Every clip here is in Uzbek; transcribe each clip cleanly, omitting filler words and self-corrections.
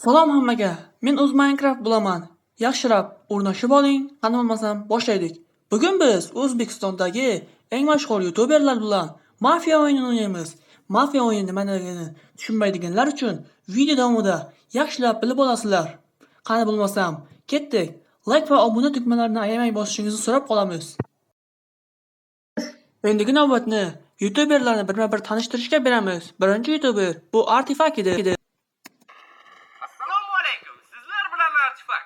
Salom hammaga. Men o'z Minecraft bilaman. Yaxshirab o'rnashib oling. Qani bo'lmasam boshlaydik. Bugun biz O'zbekistondagi eng mashhur youtuberlar bilan Mafia o'yinini o'ynaymiz. Mafia o'yini nimaligini tushunmaydiganlar uchun video davomida yaxshilab bilib olasizlar. Qani bo'lmasam, ketdik. Like va obuna tugmalarini ayamay bosishingizni so'rab qolamiz. Endigi navbatni youtuberlarni birma-bir tanishtirishga beramiz. Birinchi youtuber bu Artifak edi. Assalomu alaykum. Sizlar bilan Artifak.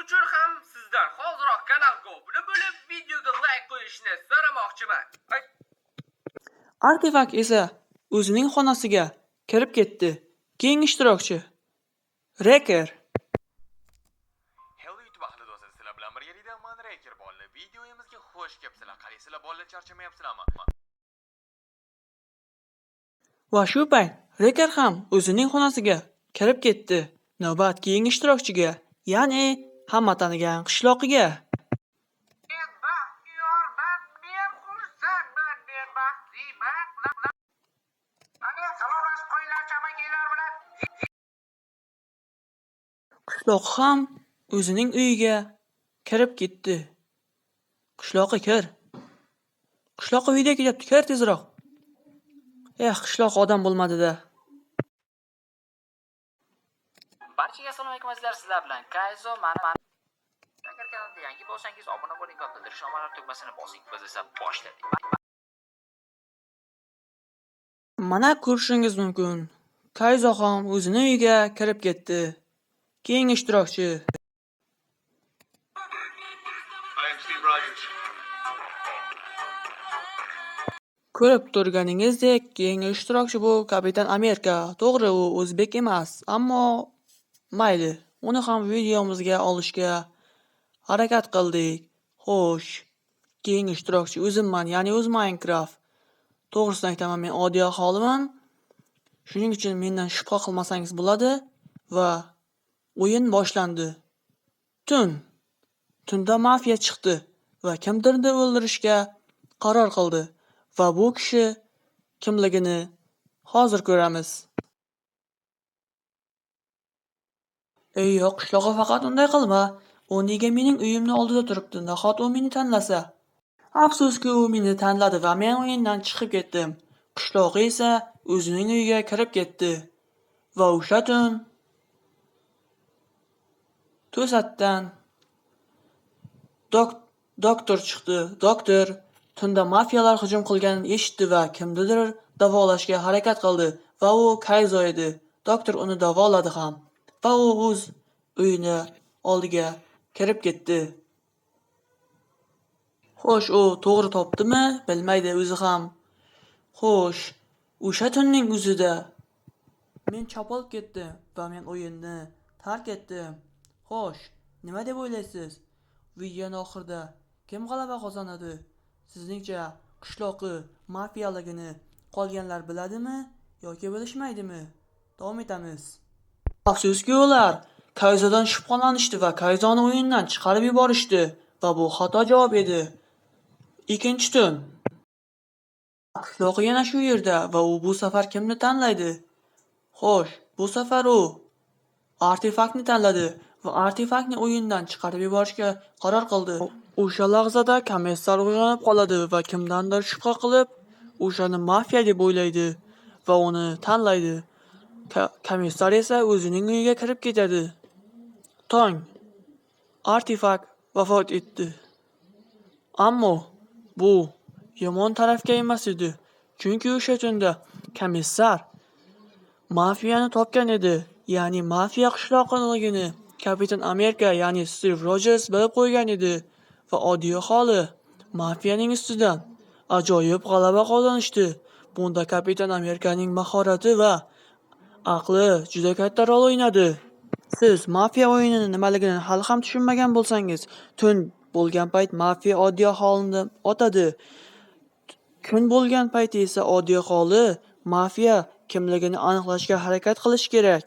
Uchun ham sizdan hoziroq kanalga obuna bo'lib, videoga like qo'yishni so'ramoqchiman. Artifak esa o'zining xonasiga kirib ketdi. Keyingi ishtirokchi Reker. Hello YouTube ahli do'stlar, sizlar bilan birga man Reker bolalar. Videoyimizga xush kelibsizlar. Qaraysizlar, bolalar charchamayapsizlarmi? Va shu payt Reker ham o'zining xonasiga kirib ketdi. Navbat keyingi ishtirokchiga, ya'ni hamma tanigan qishloqiga. Men baxtiyorman, men xursandman, men baxtliman. Ana salomlashib qo'yinglar chamakiylar bilan. Qishloqi ham o'zining uyiga kirib ketdi. Qishloqi kir. Qishloqi uyda kelyapti, kir tezroq. Qishloq odam bo'lmadi-da. Barchaga assalomu alaykum azizlar, sizlar bilan Kayzo mana. Agar kanalga yangi bo'lsangiz obuna bo'ling va bildirish nomalarini tugmasini bosing. Biz esa boshladik. Mana ko'rishingiz mumkin. Kayzo ham o'zining uyiga kirib ketdi. Keyingi ishtirokchi ko'rib turganingizdek, keyingi ishtirokchi bu Kapitan Amerika. To'g'ri, u o'zbek emas, ammo mayli, uni ham videomizga olishga harakat qildik. Xo'sh, keyingi ishtirokchi o'zimman, ya'ni o'z Minecraft. To'g'risini aytaman, men oddiy aholiman. Shuning uchun mendan shubha qilmasangiz bo'ladi va o'yin boshlandi. Tunda mafiya chiqdi va kimdirni o'ldirishga qaror qildi. Va bu kishi kimligini hozir ko'ramiz. Yo'q, qishlog'i faqat unday qilma. U nega mening uyimni oldida turibdi? Nahot u meni tanlasa? Afsuski, u meni tanladi va men o'yindan chiqib ketdim. Qishlog'i esa o'zining uyiga kirib ketdi. Va o'sha tun to'satdan doktor chiqdi. Doktor tunda mafiyalar hujum qilganini eshitdi va kimnidir davolashga harakat qildi va u Kayzo edi. Doktor uni davoladi ham va u o'z uyini oldiga kirib ketdi. Xo'sh, u to'g'ri topdimi? Bilmaydi o'zi ham. Xo'sh, o'sha tunning o'zida men chopolib ketdim va men o'yinni tark etdim. Xo'sh, nima deb o'ylaysiz? Videoning oxirida kim g'alaba qozonadi? Sizningcha qishloqi mafiyaligini qolganlar biladimi yoki bilishmaydimi? Davom etamiz. Afsuski, ular Kayzodan shubhalanishdi va Kayzoni o'yindan chiqarib yuborishdi va bu xato javob edi. Ikkinchi tun. Qishloqi yana shu yerda va u bu safar kimni tanlaydi? Xo'sh, bu safar u Artifakni tanladi va Artifakni o'yindan chiqarib yuborishga qaror qildi. O'sha lahzada komissar uyg'onib qoladi va kimdandir shubha qilib, o'shani mafiya deb o'ylaydi va uni tanlaydi. Komissar esa o'zining uyiga kirib ketadi. Tong. Artifak vafot etdi. Ammo bu yomon tarafga emas edi. Chunki o'sha tunda komissar mafiyani topgan edi. Ya'ni mafiya qishloqligini Kapitan Amerika, ya'ni Steve Rogers bilib qo'ygan edi va oddiy aholi mafiyaning ustidan ajoyib g'alaba qozonishdi. Bunda Kapitan Amerikaning mahorati va aqli juda katta rol o'ynadi. Siz mafiya o'yinini nimaligini hali ham tushunmagan bo'lsangiz, tun bo'lgan payt mafiya oddiy aholini otadi. Kun bo'lgan payt esa oddiy aholi mafiya kimligini aniqlashga harakat qilish kerak.